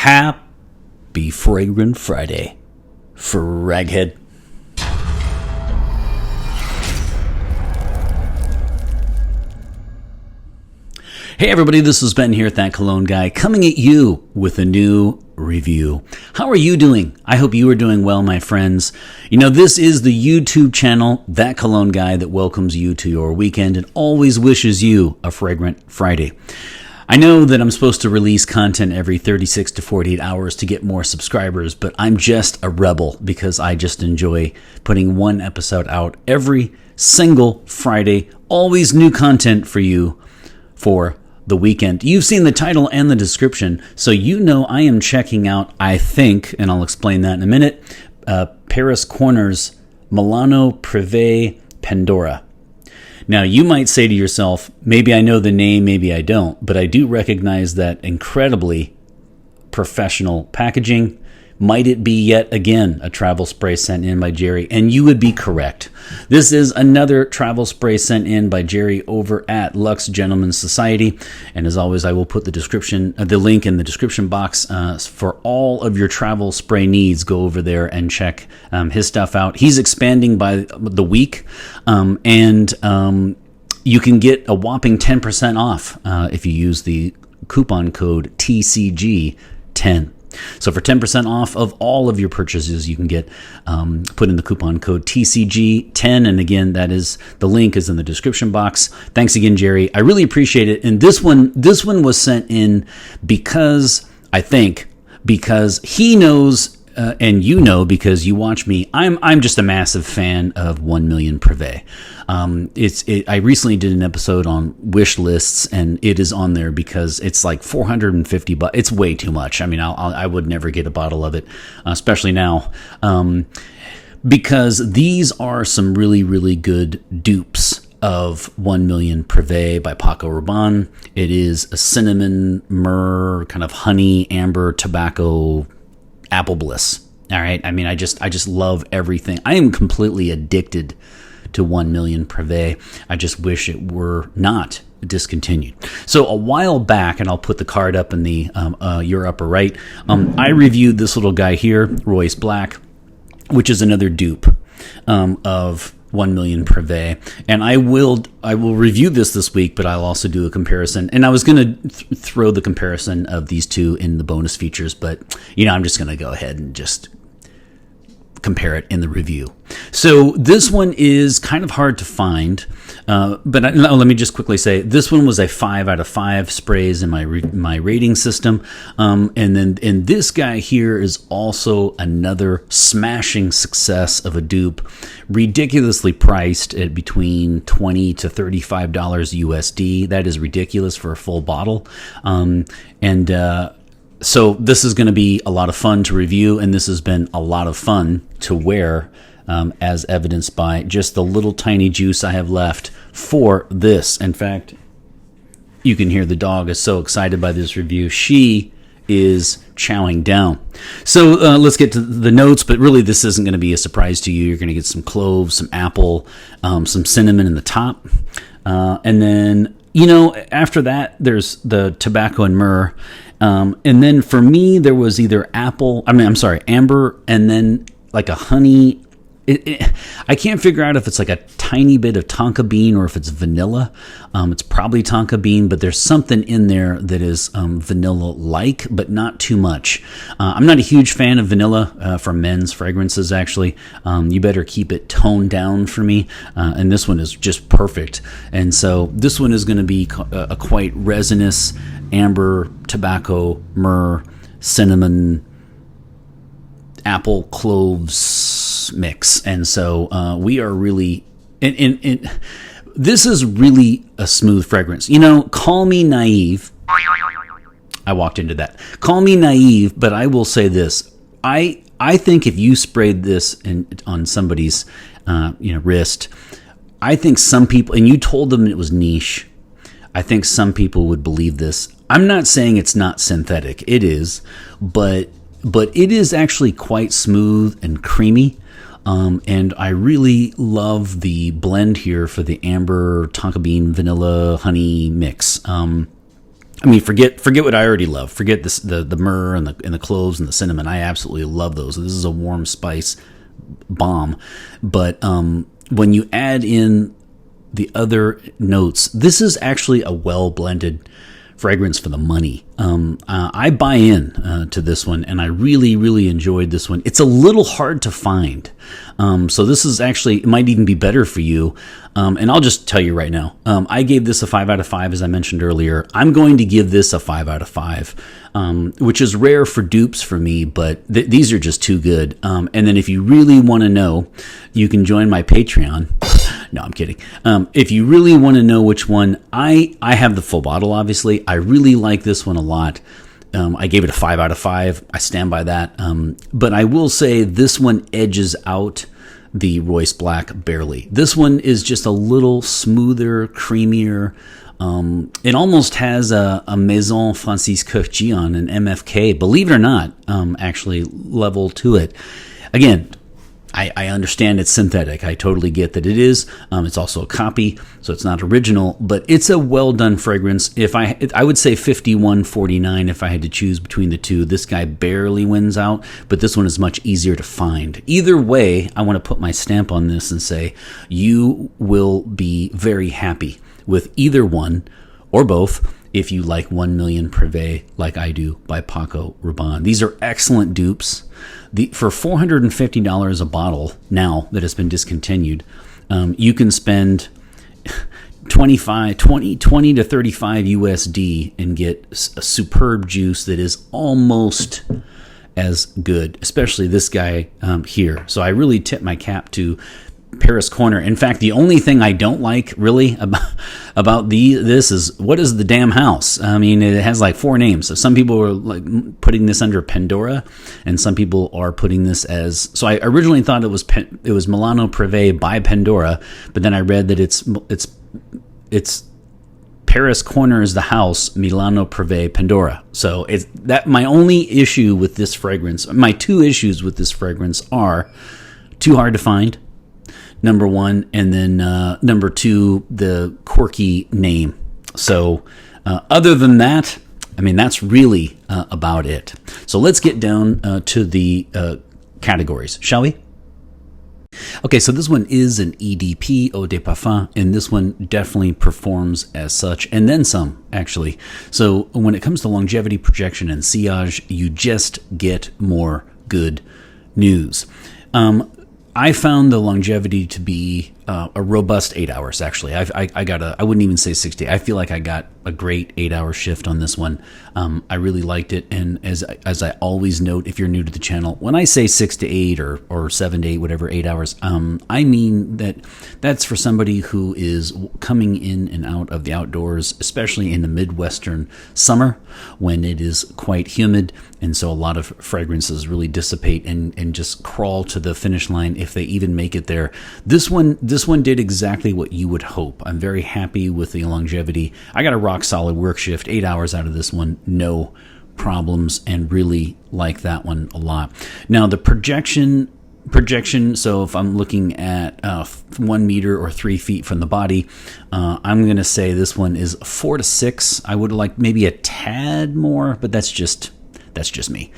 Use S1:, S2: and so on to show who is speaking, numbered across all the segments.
S1: Happy Fragrant Friday, Fraghead. Hey everybody, this is Ben here at That Cologne Guy, coming at you with a new review. How are you doing? I hope you are doing well, my friends. You know, this is the YouTube channel, That Cologne Guy, that welcomes you to your weekend and always wishes you a fragrant Friday. I know that I'm supposed to release content every 36 to 48 hours to get more subscribers, but I'm just a rebel because I just enjoy putting one episode out every single Friday. Always new content for you for the weekend. You've seen the title and the description, so you know I am checking out, I think, and I'll explain that in a minute, Paris Corner's Milano Privé Pendora. Now, you might say to yourself, maybe I know the name, maybe I don't, but I do recognize that incredibly professional packaging. Might it be yet again a travel spray sent in by Jerry? And you would be correct. This is another travel spray sent in by Jerry over at Luxe Gentlemen's Society. And as always, I will put the link in the description box for all of your travel spray needs. Go over there and check his stuff out. He's expanding by the week, and you can get a whopping 10% off if you use the coupon code TCG10. So for 10% off of all of your purchases, you can get put in the coupon code TCG10. And again, the link is in the description box. Thanks again, Jerry. I really appreciate it. And this one was sent in because he knows, and you know because you watch me, I'm just a massive fan of 1 Million Privé. I recently did an episode on wish lists, and it is on there because it's like $450. It's way too much. I mean, I would never get a bottle of it, especially now, because these are some really, really good dupes of 1 Million Privé by Paco Rabanne. It is a cinnamon, myrrh, kind of honey, amber, tobacco, apple bliss. All right. I mean, I just love everything. I am completely addicted to 1 Million Privé. I just wish it were not discontinued. So a while back, and I'll put the card up in the your upper right, I reviewed this little guy here, Royce Black, which is another dupe of 1 Million Privé, and I will review this week, but I'll also do a comparison. And I was going to throw the comparison of these two in the bonus features, but I'm just going to go ahead and just compare it in the review. So this one is kind of hard to find, but let me just quickly say this one was a 5 out of 5 sprays in my rating system, and this guy here is also another smashing success of a dupe, ridiculously priced at between $20 to $35 USD. That is ridiculous for a full bottle, so this is going to be a lot of fun to review, and this has been a lot of fun to wear, as evidenced by just the little tiny juice I have left for this. In fact, you can hear the dog is so excited by this review. She is chowing down. So let's get to the notes, but really this isn't going to be a surprise to you. You're going to get some cloves, some apple, some cinnamon in the top, and then after that, there's the tobacco and myrrh. And then for me, there was either amber, and then like a honey. I can't figure out if it's like a tiny bit of tonka bean or if it's vanilla. It's probably tonka bean, but there's something in there that is vanilla-like, but not too much. I'm not a huge fan of vanilla for men's fragrances, actually. You better keep it toned down for me. And this one is just perfect. And so this one is going to be a quite resinous amber, tobacco, myrrh, cinnamon, apple, cloves mix. And so we are really, and this is really a smooth fragrance. Call me naive. I walked into that. Call me naive, but I will say this. I think if you sprayed this on somebody's wrist, I think some people, and you told them it was niche, I think some people would believe this. I'm not saying it's not synthetic. It is, but it is actually quite smooth and creamy. And I really love the blend here for the amber, tonka bean, vanilla, honey mix. I mean, forget what I already love. Forget this, the myrrh and the cloves and the cinnamon. I absolutely love those. This is a warm spice bomb. But when you add in the other notes, this is actually a well blended fragrance for the money. I buy in to this one, and I really, really enjoyed this one. It's a little hard to find. So this is actually, it might even be better for you. And I'll just tell you right now, I gave this a 5 out of 5, as I mentioned earlier. I'm going to give this a 5 out of 5, which is rare for dupes for me, but these are just too good. And then if you really want to know, you can join my Patreon. No, I'm kidding. If you really want to know which one, I have the full bottle, obviously. I really like this one a lot. I gave it a 5 out of 5. I stand by that. But I will say this one edges out the Royce Black barely. This one is just a little smoother, creamier. It almost has a Maison Francis Kurkdjian, an MFK, believe it or not, actually level to it. Again, I understand it's synthetic. I totally get that it is. It's also a copy, so it's not original, but it's a well-done fragrance. I would say 51-49 if I had to choose between the two. This guy barely wins out, but this one is much easier to find. Either way, I want to put my stamp on this and say you will be very happy with either one or both if you like 1 Million Privé like I do by Paco Rabanne. These are excellent dupes. For $450 a bottle now that has been discontinued, you can spend 20 to 35 USD and get a superb juice that is almost as good, especially this guy here. So I really tip my cap to Paris Corner. In fact, the only thing I don't like really about this is, what is the damn house? I mean, it has like 4 names. So some people are like putting this under Pendora, and some people are putting this as. So I originally thought it was Milano Privé by Pendora, but then I read that it's Paris Corner is the house, Milano Privé Pendora. So it's that. My only issue with this fragrance, my 2 issues with this fragrance are too hard to find. Number 1, and then number 2, the quirky name. So other than that, I mean, that's really about it. So let's get down to the categories, shall we? Okay, so this one is an EDP, Eau de Parfum, and this one definitely performs as such, and then some, actually. So when it comes to longevity, projection, and sillage, you just get more good news. I found the longevity to be a robust 8 hours, actually. I wouldn't even say 60. I feel like I got a great 8-hour shift on this one. I really liked it. And as I always note, if you're new to the channel, when I say 6 to 8 or 7 to 8, whatever, 8 hours, I mean that's for somebody who is coming in and out of the outdoors, especially in the Midwestern summer when it is quite humid. And so a lot of fragrances really dissipate and just crawl to the finish line if they even make it there. This one did exactly what you would hope. I'm very happy with the longevity. I got a rock solid work shift, 8 hours out of this one, no problems, and really like that one a lot. Now the projection, so if I'm looking at 1 meter or 3 feet from the body, I'm going to say this one is 4 to 6. I would like maybe a tad more, but that's just me.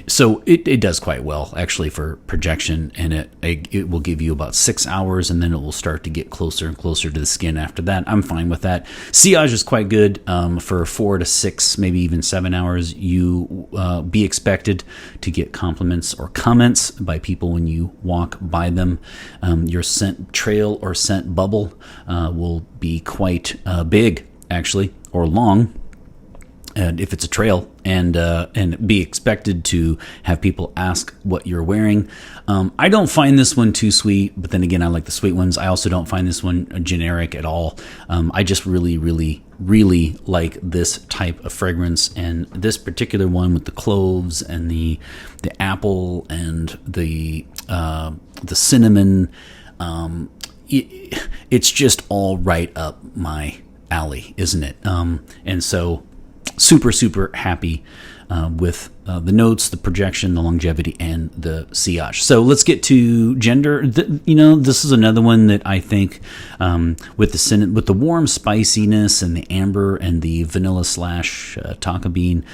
S1: So it does quite well, actually, for projection, and it will give you about 6 hours, and then it will start to get closer and closer to the skin after that. I'm fine with that. Sillage is quite good for 4 to 6, maybe even 7 hours. You be expected to get compliments or comments by people when you walk by them. Your scent trail or scent bubble will be quite big, actually, or long. And if it's a trail, and be expected to have people ask what you're wearing. I don't find this one too sweet, but then again, I like the sweet ones. I also don't find this one generic at all. I just really, really, really like this type of fragrance, and this particular one with the cloves and the apple and the cinnamon. It's just all right up my alley, isn't it? And so super, super happy with the notes, the projection, the longevity, and the sillage. So let's get to gender. This is another one that I think with the warm spiciness and the amber and the vanilla / tonka bean,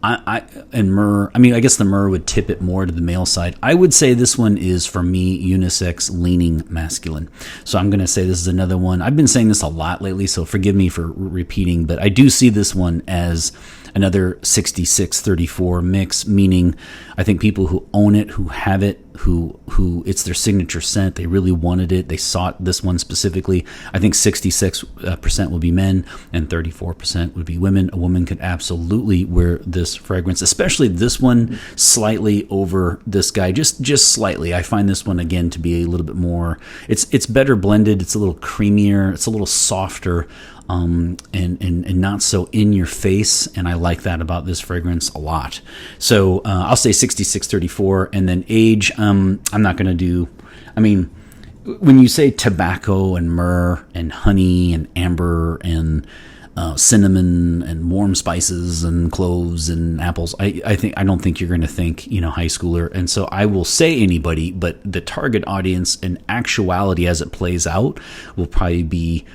S1: and myrrh. I mean, I guess the myrrh would tip it more to the male side. I would say this one is, for me, unisex, leaning masculine. So I'm going to say this is another one. I've been saying this a lot lately, so forgive me for repeating, but I do see this one as another 66-34 mix, meaning I think people who own it, who have it, who it's their signature scent, they really wanted it, they sought this one specifically. I think 66% will be men and 34% would be women. A woman could absolutely wear this fragrance, especially this one slightly over this guy, just slightly. I find this one again to be a little bit more, it's better blended, it's a little creamier, it's a little softer, and not so in your face, and I like that about this fragrance a lot. So I'll say 66-34, and then age, I'm not going to do, I mean, when you say tobacco and myrrh and honey and amber and cinnamon and warm spices and cloves and apples, I don't think you're going to think, high schooler. And so I will say anybody, but the target audience in actuality as it plays out will probably be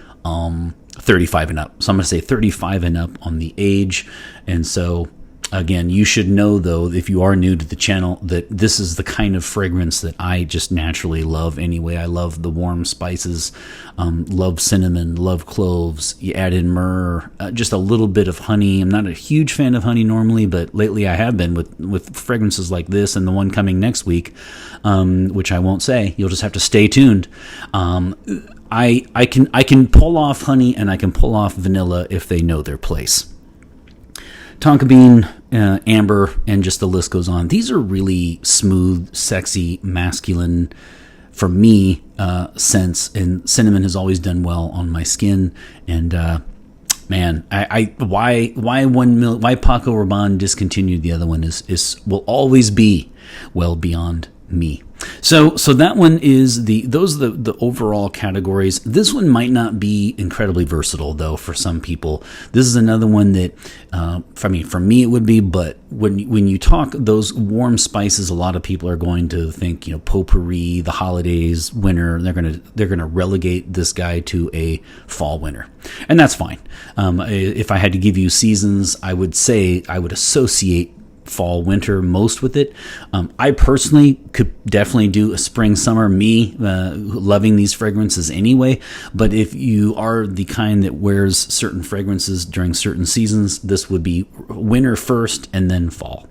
S1: 35 and up. So I'm going to say 35 and up on the age. And so again, you should know, though, if you are new to the channel, that this is the kind of fragrance that I just naturally love anyway. I love the warm spices, love cinnamon, love cloves. You add in myrrh, just a little bit of honey. I'm not a huge fan of honey normally, but lately I have been with fragrances like this and the one coming next week, which I won't say. You'll just have to stay tuned. I can pull off honey and I can pull off vanilla if they know their place. Tonka bean, amber, and just the list goes on. These are really smooth, sexy, masculine, for me, scents. And cinnamon has always done well on my skin. And man, why Paco Rabanne discontinued the other one will always be well beyond me. So that one is those are the overall categories. This one might not be incredibly versatile though for some people. This is another one that, for me it would be. But when you talk those warm spices, a lot of people are going to think potpourri, the holidays, winter. They're gonna relegate this guy to a fall winter, and that's fine. If I had to give you seasons, I would say I would associate fall winter most with it. I personally could definitely do a spring summer, loving these fragrances anyway. But if you are the kind that wears certain fragrances during certain seasons, this would be winter first and then fall.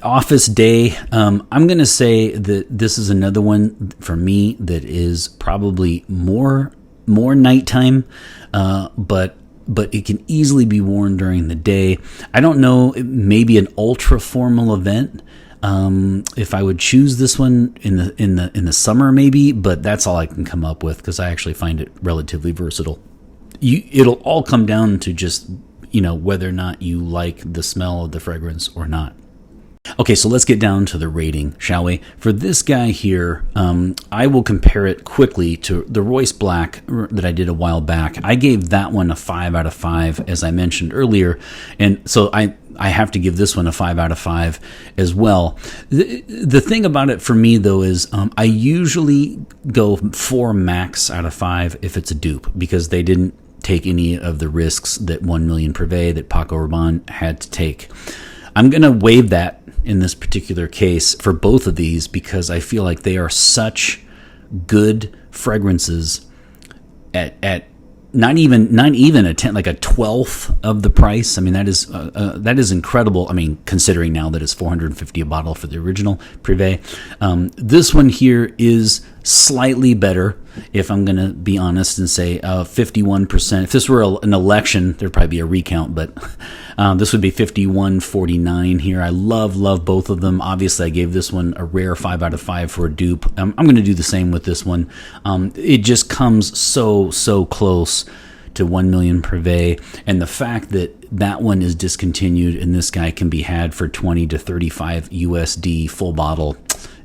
S1: Office day, I'm going to say that this is another one for me that is probably more nighttime, but it can easily be worn during the day. I don't know, maybe an ultra formal event. If I would choose this one in the summer, maybe, but that's all I can come up with because I actually find it relatively versatile. It'll all come down to just whether or not you like the smell of the fragrance or not. Okay, so let's get down to the rating, shall we? For this guy here, I will compare it quickly to the Royce Black that I did a while back. I gave that one a 5 out of 5, as I mentioned earlier, and so I have to give this one a 5 out of 5 as well. The thing about it for me, though, is I usually go 4 max out of 5 if it's a dupe, because they didn't take any of the risks that 1 million Privé, that Paco Rabanne had to take. I'm going to waive that in this particular case for both of these because I feel like they are such good fragrances at not even a 10, like a 12th of the price. I mean, that is incredible. I mean, considering now that it's $450 a bottle for the original Privé. This one here is slightly better, if I'm going to be honest and say 51%. If this were an election, there'd probably be a recount, but this would be 51-49 here. I love both of them. Obviously, I gave this one a rare 5 out of 5 for a dupe. I'm going to do the same with this one. It just comes so close to 1 million Privé, and the fact that one is discontinued and this guy can be had for 20 to 35 USD full bottle,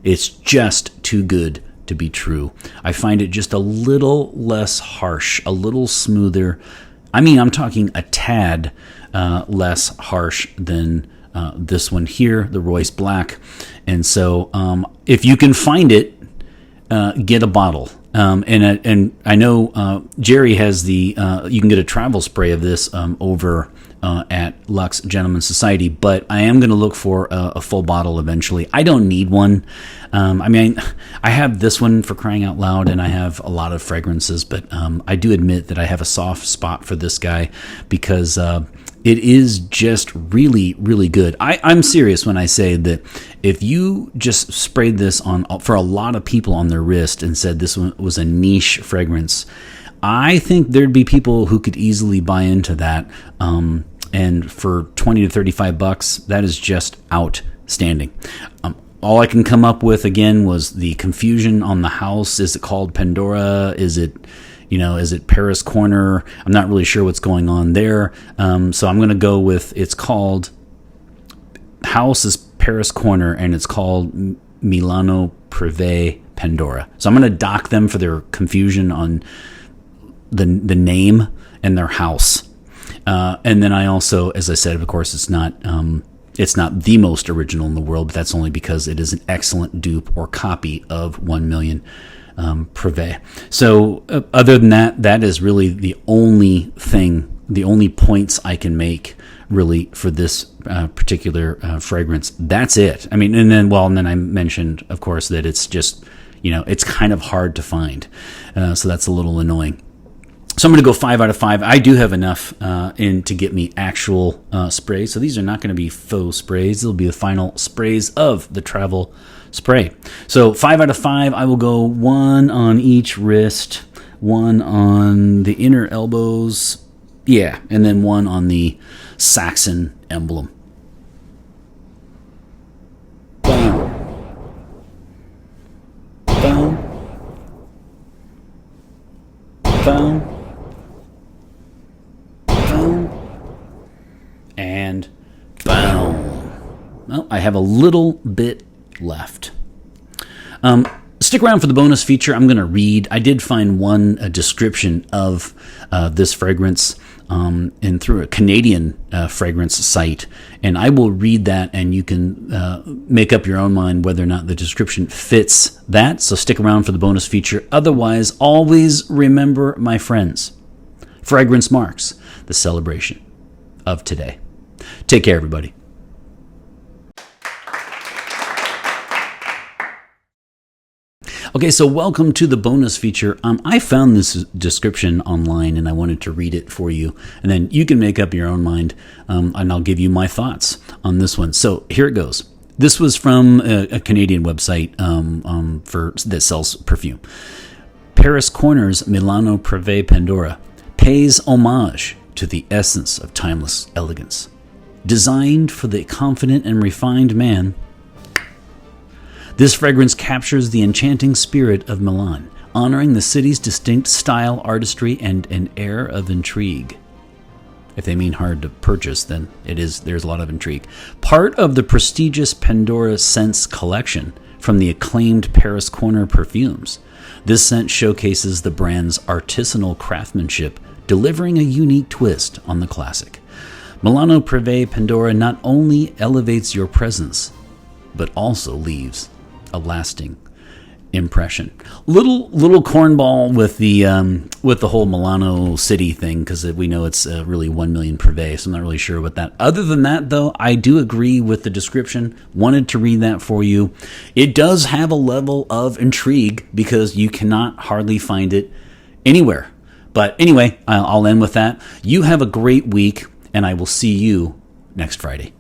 S1: it's just too good to be true. I find it just a little less harsh, a little smoother, I mean, I'm talking a tad less harsh than this one here, the Royce Black. And so if you can find it, get a bottle. And I know Jerry has you can get a travel spray of this over at Lux Gentleman Society, but I am going to look for a full bottle eventually. I don't need one. I mean, I have this one, for crying out loud, and I have a lot of fragrances, but I do admit that I have a soft spot for this guy because it is just really, really good. I'm serious when I say that if you just sprayed this for a lot of people on their wrist and said this one was a niche fragrance, I think there'd be people who could easily buy into that. And for $20 to $35, that is just outstanding. All I can come up with again was the confusion on the house. Is it called Pendora? Is it Paris Corner? I'm not really sure what's going on there. So I'm going to go with, it's called, house is Paris Corner, and it's called Milano, Privé, Pendora. So I'm going to dock them for their confusion on the name and their house. And then I also, as I said, of course, it's not the most original in the world, but that's only because it is an excellent dupe or copy of 1 million Privé. So other than that, that is really the only points I can make really for this particular fragrance. That's it. I mean, and then I mentioned, of course, that it's just, it's kind of hard to find. So that's a little annoying. So I'm going to go 5 out of 5. I do have enough to get me actual sprays. So these are not going to be faux sprays. They'll be the final sprays of the travel spray. So 5 out of 5. I will go 1 on each wrist, 1 on the inner elbows. Yeah, and then 1 on the Saxon emblem. Boom. Boom. Boom. And boom. Well, I have a little bit left. Stick around for the bonus feature. I'm going to read. I did find a description of this fragrance and through a Canadian fragrance site, and I will read that, and you can make up your own mind whether or not the description fits that. So stick around for the bonus feature. Otherwise, always remember, my friends, fragrance marks the celebration of today. Take care, everybody. Okay, so welcome to the bonus feature. I found this description online, and I wanted to read it for you, and then you can make up your own mind, and I'll give you my thoughts on this one. So here it goes. This was from a Canadian website that sells perfume. Paris Corner's Milano Privé Pendora pays homage to the essence of timeless elegance. Designed for the confident and refined man, this fragrance captures the enchanting spirit of Milan, honoring the city's distinct style, artistry, and an air of intrigue. If they mean hard to purchase, then there's a lot of intrigue. Part of the prestigious Pendora Scents collection from the acclaimed Paris Corner perfumes, this scent showcases the brand's artisanal craftsmanship, delivering a unique twist on the classic. Milano Privé Pendora not only elevates your presence, but also leaves a lasting impression. Little cornball with the whole Milano city thing, because we know it's really 1 million Privé, so I'm not really sure what that. Other than that, though, I do agree with the description. Wanted to read that for you. It does have a level of intrigue because you cannot hardly find it anywhere. But anyway, I'll end with that. You have a great week, and I will see you next Friday.